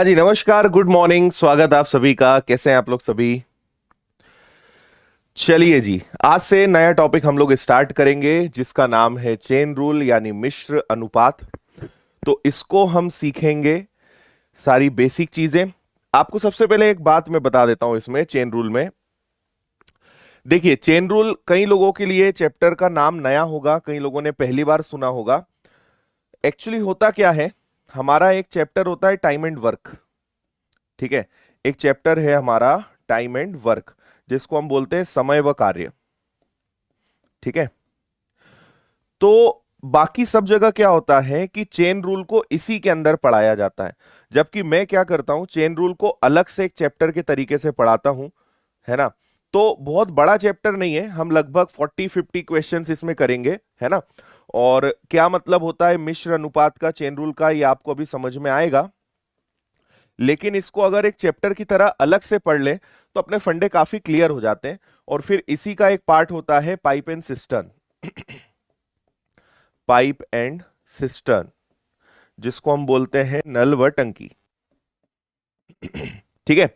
हाँ जी, नमस्कार, good morning. स्वागत आप सभी का। कैसे हैं आप लोग सभी? चलिए जी, आज से नया टॉपिक हम लोग स्टार्ट करेंगे जिसका नाम है चेन रूल यानी मिश्र अनुपात। तो इसको हम सीखेंगे, सारी बेसिक चीजें। आपको सबसे पहले एक बात मैं बता देता हूं इसमें चेन रूल में। देखिए, चेन रूल कई लोगों के लिए चैप्टर का नाम नया होगा, कई लोगों ने पहली बार सुना होगा। एक्चुअली होता क्या है, हमारा एक चैप्टर होता है टाइम एंड वर्क। ठीक है, एक चैप्टर है हमारा टाइम एंड वर्क, जिसको हम बोलते हैं समय व कार्य। ठीक है, तो बाकी सब जगह क्या होता है कि चेन रूल को इसी के अंदर पढ़ाया जाता है, जबकि मैं क्या करता हूं, चेन रूल को अलग से एक चैप्टर के तरीके से पढ़ाता हूं, है ना। तो बहुत बड़ा चैप्टर नहीं है, हम लगभग 40-50 क्वेश्चंस इसमें करेंगे, है ना। और क्या मतलब होता है मिश्र अनुपात का, चेन रूल का, ये आपको अभी समझ में आएगा। लेकिन इसको अगर एक चैप्टर की तरह अलग से पढ़ ले तो अपने फंडे काफी क्लियर हो जाते हैं। और फिर इसी का एक पार्ट होता है pipe and cistern. Pipe and cistern, जिसको हम बोलते हैं नल व टंकी। ठीक है,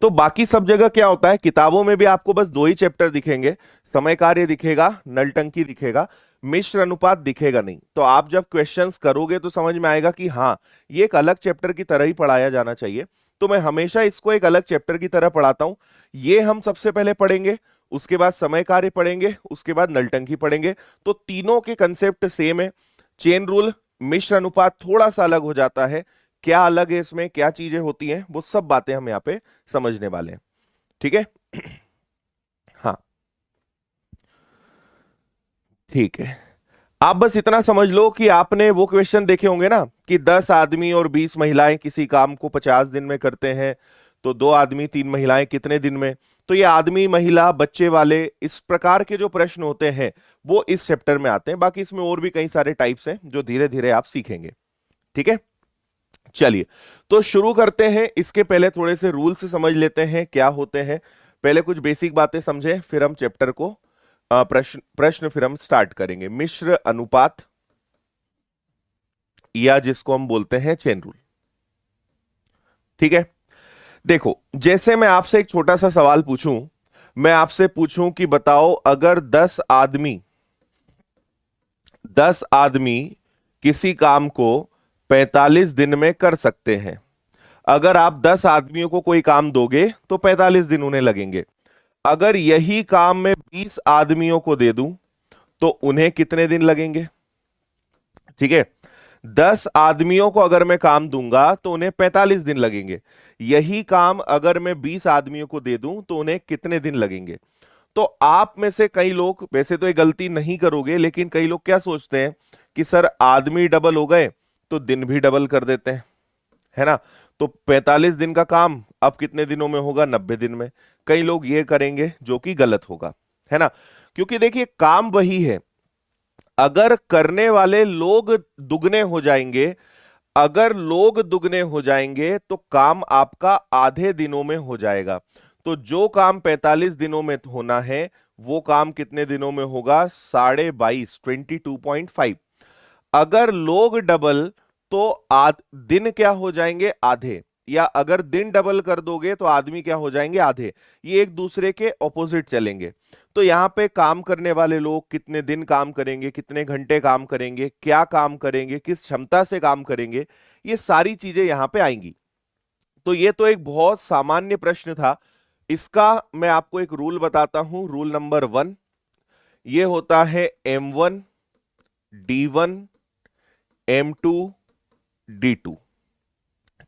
तो बाकी सब जगह क्या होता है, किताबों में भी आपको बस दो ही चैप्टर दिखेंगे, समय कार्य दिखेगा, नल टंकी दिखेगा, मिश्र अनुपात दिखेगा नहीं। तो आप जब क्वेश्चंस करोगे तो समझ में आएगा कि हाँ, ये एक अलग चैप्टर की तरह ही पढ़ाया जाना चाहिए। तो मैं हमेशा इसको एक अलग चैप्टर की तरह पढ़ाता हूं। ये हम सबसे पहले पढ़ेंगे, उसके बाद समय कार्य पढ़ेंगे, उसके बाद नल टंकी पढ़ेंगे। तो तीनों के कंसेप्ट सेम है। चेन रूल, मिश्र अनुपात थोड़ा सा अलग हो जाता है। क्या अलग है इसमें, क्या चीजें होती हैं, वो सब बातें हम यहाँ पे समझने वाले हैं। ठीक है। हाँ, ठीक है। आप बस इतना समझ लो कि आपने वो क्वेश्चन देखे होंगे ना कि 10 आदमी और 20 महिलाएं किसी काम को 50 दिन में करते हैं, तो 2 आदमी 3 महिलाएं कितने दिन में। तो ये आदमी महिला बच्चे वाले इस प्रकार के जो प्रश्न होते हैं वो इस चैप्टर में आते हैं। बाकी इसमें और भी कई सारे टाइप्स हैं जो धीरे धीरे आप सीखेंगे। ठीक है, चलिए तो शुरू करते हैं। इसके पहले थोड़े से रूल्स समझ लेते हैं क्या होते हैं। पहले कुछ बेसिक बातें समझे, फिर हम चैप्टर को प्रश्न प्रश्न फिर हम स्टार्ट करेंगे। मिश्र अनुपात या जिसको हम बोलते हैं चेन रूल। ठीक है, देखो, जैसे मैं आपसे एक छोटा सा सवाल पूछूं, मैं आपसे पूछूं कि बताओ, अगर 10 आदमी किसी काम को 45 दिन में कर सकते हैं। अगर आप 10 आदमियों को कोई काम दोगे तो 45 दिन उन्हें लगेंगे। अगर यही काम मैं 20 आदमियों को दे दूं तो उन्हें कितने दिन लगेंगे? ठीक है, 10 आदमियों को अगर मैं काम दूंगा तो उन्हें 45 दिन लगेंगे। यही काम अगर मैं 20 आदमियों को दे दूं तो उन्हें कितने दिन लगेंगे? तो आप में से कई लोग, वैसे तो ये गलती नहीं करोगे, लेकिन कई लोग क्या सोचते हैं कि सर आदमी डबल हो गए तो दिन भी डबल कर देते हैं, है ना। तो 45 दिन का काम अब कितने दिनों में होगा? 90 दिन में। कई लोग ये करेंगे, जो कि गलत होगा, है ना। क्योंकि देखिए, काम वही है, अगर करने वाले लोग दुगने हो जाएंगे, अगर लोग दुगने हो जाएंगे तो काम आपका आधे दिनों में हो जाएगा। तो जो काम 45 दिनों में होना है वो काम कितने दिनों में होगा? 22.5। अगर लोग डबल तो दिन क्या हो जाएंगे? आधे। या अगर दिन डबल कर दोगे तो आदमी क्या हो जाएंगे? आधे। ये एक दूसरे के ऑपोजिट चलेंगे। तो यहां पे काम करने वाले लोग कितने दिन काम करेंगे, कितने घंटे काम करेंगे, क्या काम करेंगे, किस क्षमता से काम करेंगे, ये सारी चीजें यहां पे आएंगी। तो ये तो एक बहुत सामान्य प्रश्न था। इसका मैं आपको एक रूल बताता हूं। रूल नंबर 1 ये होता है M1 D1 M2 D2।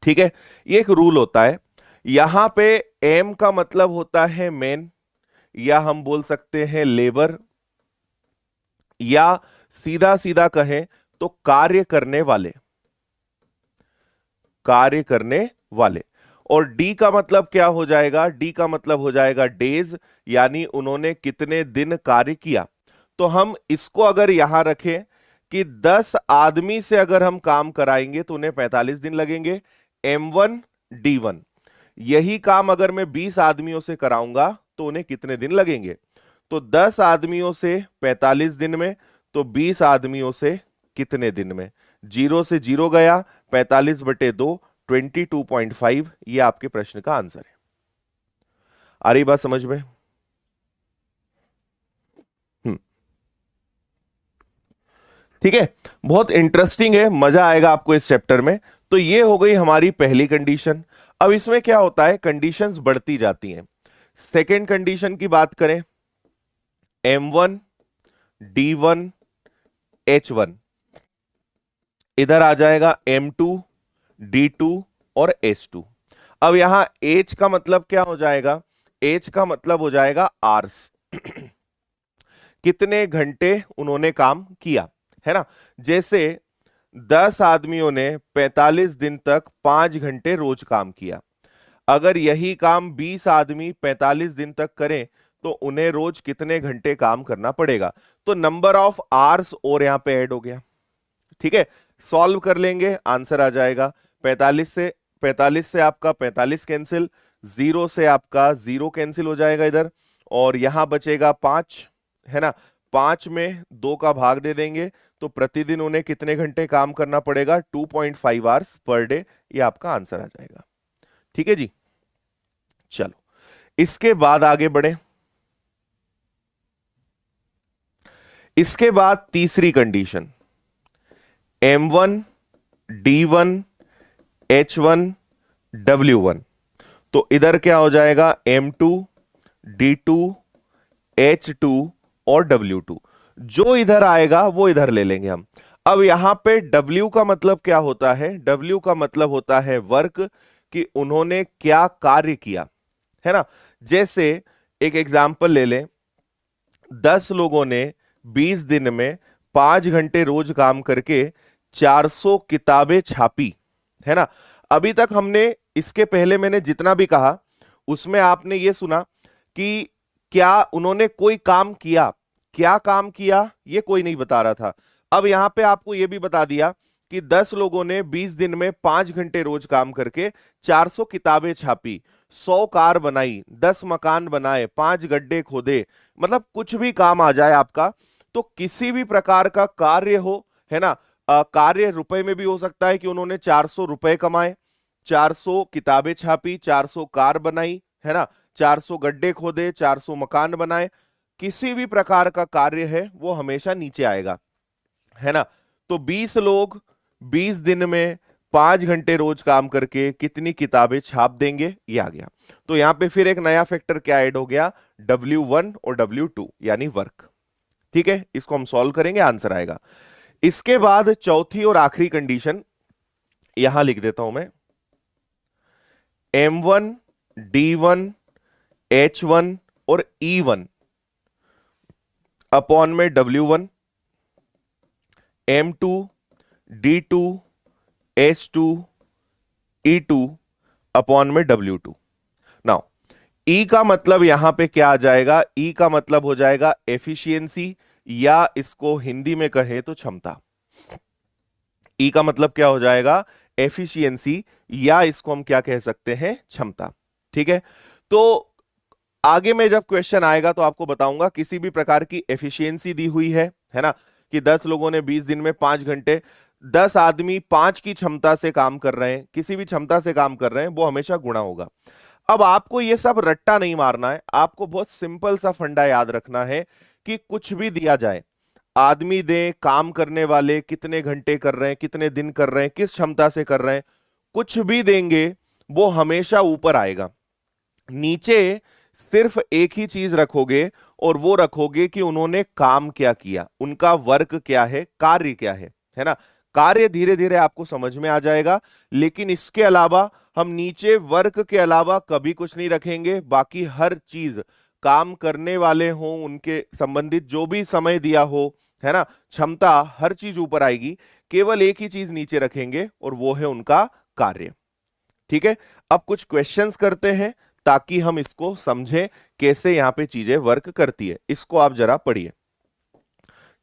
ठीक है, ये एक रूल होता है। यहां पे M का मतलब होता है मैन, या हम बोल सकते हैं लेबर, या सीधा सीधा कहें तो कार्य करने वाले, कार्य करने वाले। और डी का मतलब क्या हो जाएगा? डी का मतलब हो जाएगा डेज, यानी उन्होंने कितने दिन कार्य किया। तो हम इसको अगर यहां रखें कि 10 आदमी से अगर हम काम कराएंगे तो उन्हें 45 दिन लगेंगे, M1 D1। यही काम अगर मैं 20 आदमियों से कराऊंगा तो उन्हें कितने दिन लगेंगे? तो 10 आदमियों से 45 दिन में, तो 20 आदमियों से कितने दिन में? 0 से 0 गया, 45/2, 22.5 ये आपके प्रश्न का आंसर है। आ रही बात समझ में? ठीक है, बहुत इंटरेस्टिंग है, मजा आएगा आपको इस चैप्टर में। तो ये हो गई हमारी पहली कंडीशन। अब इसमें क्या होता है, कंडीशंस बढ़ती जाती हैं। सेकेंड कंडीशन की बात करें, M1 D1 H1, इधर आ जाएगा M2 D2 और H2। अब यहां H का मतलब क्या हो जाएगा, H का मतलब हो जाएगा आर्स, कितने घंटे उन्होंने काम किया, है ना। जैसे 10 आदमियों ने 45 दिन तक 5 घंटे रोज काम किया, अगर यही काम 20 आदमी 45 दिन तक करें तो उन्हें रोज कितने घंटे काम करना पड़ेगा। तो नंबर ऑफ आवर्स और यहां पे ऐड हो गया। ठीक है, सॉल्व कर लेंगे, आंसर आ जाएगा 45 से आपका 45 कैंसिल, 0 से आपका 0 कैंसिल हो जाएगा इधर, और यहां बचेगा 5, है ना। 5 में 2 का भाग दे देंगे तो प्रतिदिन उन्हें कितने घंटे काम करना पड़ेगा, 2.5 आवर्स पर डे, ये आपका आंसर आ जाएगा। ठीक है जी, चलो इसके बाद आगे बढ़े। इसके बाद तीसरी condition, M1 D1 H1 W1, तो इधर क्या हो जाएगा, M2 D2 H2 और W2, जो इधर आएगा वो इधर ले लेंगे हम। अब यहां पे W का मतलब क्या होता है, W का मतलब होता है वर्क, कि उन्होंने क्या कार्य किया, है ना। जैसे एक एग्जाम्पल ले लें, 10 लोगों ने 20 दिन में 5 घंटे रोज काम करके 400 किताबें छापी, है ना। अभी तक हमने, इसके पहले मैंने जितना भी कहा उसमें आपने ये सुना कि क्या उन्होंने कोई काम किया, क्या काम किया ये कोई नहीं बता रहा था। अब यहां पे आपको ये भी बता दिया कि 10 लोगों ने 20 दिन में 5 घंटे रोज काम करके 400 किताबें छापी, 100 कार बनाई, 10 मकान बनाए, 5 गड्ढे खोदे, मतलब कुछ भी काम आ जाए आपका, तो किसी भी प्रकार का कार्य हो, है ना। कार्य रुपए में भी हो सकता है कि उन्होंने 400 रुपए कमाए, 400 किताबें छापी, 400 कार बनाई, है ना, 400 गड्ढे खोदे, 400 मकान बनाए, किसी भी प्रकार का कार्य है वो हमेशा नीचे आएगा, है ना। तो 20 लोग 20 दिन में 5 घंटे रोज काम करके कितनी किताबें छाप देंगे, ये आ गया। तो यहां पे फिर एक नया फैक्टर क्या ऐड हो गया, W1 और W2 यानी वर्क। ठीक है, इसको हम सॉल्व करेंगे, आंसर आएगा। इसके बाद चौथी और आखिरी कंडीशन यहां लिख देता हूं मैं, M1 D1 H1 और E1 अपॉन में W1, M2 D2 H2 E2 upon में W2। नाउ E का मतलब यहां पे क्या आ जाएगा, E का मतलब हो जाएगा एफिशिएंसी, या इसको हिंदी में कहे तो क्षमता। E का मतलब क्या हो जाएगा, एफिशिएंसी, या इसको हम क्या कह सकते हैं, क्षमता। ठीक है, तो आगे में जब क्वेश्चन आएगा तो आपको बताऊंगा, किसी भी प्रकार की एफिशिएंसी दी हुई है ना, कि 10 लोगों ने 20 दिन में 5 घंटे, 10 आदमी 5 की क्षमता से काम कर रहे हैं, किसी भी क्षमता से काम कर रहे हैं, वो हमेशा गुणा होगा। अब आपको ये सब रट्टा नहीं मारना है, आपको बहुत सिंपल सा फंडा याद रखना है कि कुछ भी दिया जाए, आदमी दें, काम करने वाले कितने घंटे कर रहे हैं, कितने दिन कर रहे हैं, किस क्षमता से कर रहे हैं, कुछ भी देंगे वो हमेशा ऊपर आएगा। नीचे सिर्फ एक ही चीज रखोगे, और वो रखोगे कि उन्होंने काम क्या किया, उनका वर्क क्या है, कार्य क्या है ना। कार्य धीरे धीरे आपको समझ में आ जाएगा, लेकिन इसके अलावा हम नीचे वर्क के अलावा कभी कुछ नहीं रखेंगे। बाकी हर चीज, काम करने वाले हों, उनके संबंधित जो भी समय दिया हो, है ना, क्षमता, हर चीज ऊपर आएगी, केवल एक ही चीज नीचे रखेंगे और वो है उनका कार्य। ठीक है, अब कुछ क्वेश्चंस करते हैं ताकि हम इसको समझें कैसे यहां पे चीजें वर्क करती है। इसको आप जरा पढ़िए।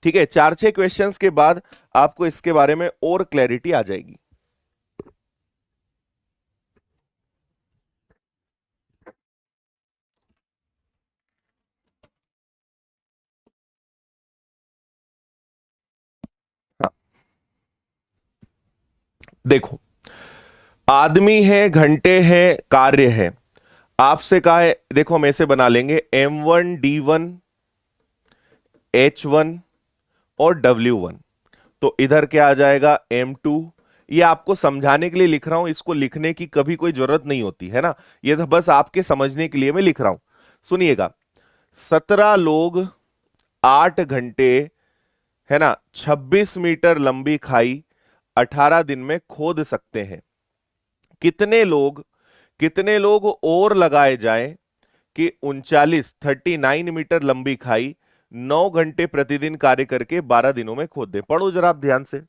ठीक है, 4-6 क्वेश्चंस के बाद आपको इसके बारे में और क्लैरिटी आ जाएगी। हाँ, देखो, आदमी है, घंटे हैं, कार्य है। आपसे कहा है, देखो हम ऐसे बना लेंगे M1 D1 H1 और W1। तो इधर क्या आ जाएगा M2। ये आपको समझाने के लिए लिख रहा हूं, इसको लिखने की कभी कोई जरूरत नहीं होती है ना, ये तो बस आपके समझने के लिए मैं लिख रहा हूं। सुनिएगा, 17 लोग 8 घंटे, है ना, 26 मीटर लंबी खाई 18 दिन में खोद सकते हैं। कितने लोग और लगाए जाएं कि 39 मीटर लंबी खाई 9 घंटे प्रतिदिन कार्य करके 12 दिनों में खोद दे। पढ़ो जरा आप ध्यान से।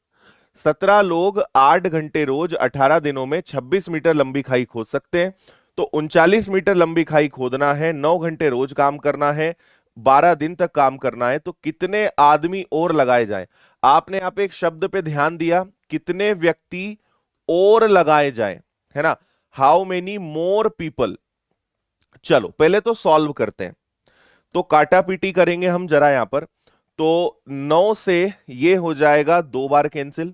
17 लोग 8 घंटे रोज 18 दिनों में 26 मीटर लंबी खाई खोद सकते हैं। तो 39 मीटर लंबी खाई खोदना है, 9 घंटे रोज काम करना है, 12 दिन तक काम करना है। तो कितने आदमी और लगाए जाएं? आपने आप एक शब्द पे ध्यान दिया, कितने व्यक्ति और लगाए जाएं, है ना, हाउ मेनी मोर पीपल। चलो पहले तो सॉल्व करते हैं। तो काटा पीटी करेंगे हम जरा यहां पर। तो 9 से ये हो जाएगा 2 बार कैंसिल,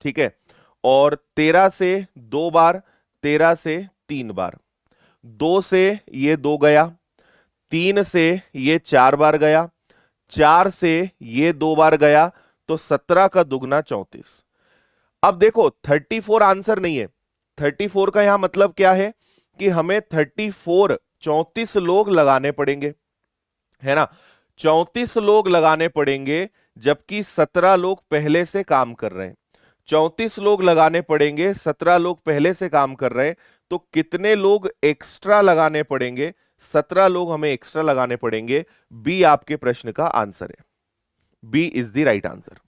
ठीक है, और 13 से 2 बार, 13 से 3 बार, 2 से ये 2 गया, 3 से ये 4 बार गया, 4 से ये 2 बार गया, तो 17 का दुगना 34। अब देखो 34 आंसर नहीं है। 34 का यहां मतलब क्या है कि हमें 34 लोग लगाने पड़ेंगे, है ना, 34 लोग लगाने पड़ेंगे, जबकि 17 लोग पहले से काम कर रहे हैं। 34 लोग लगाने पड़ेंगे, 17 लोग पहले से काम कर रहे हैं। तो कितने लोग एक्स्ट्रा लगाने पड़ेंगे? 17 लोग हमें एक्स्ट्रा लगाने पड़ेंगे। बी आपके प्रश्न का आंसर है। B is the right answer.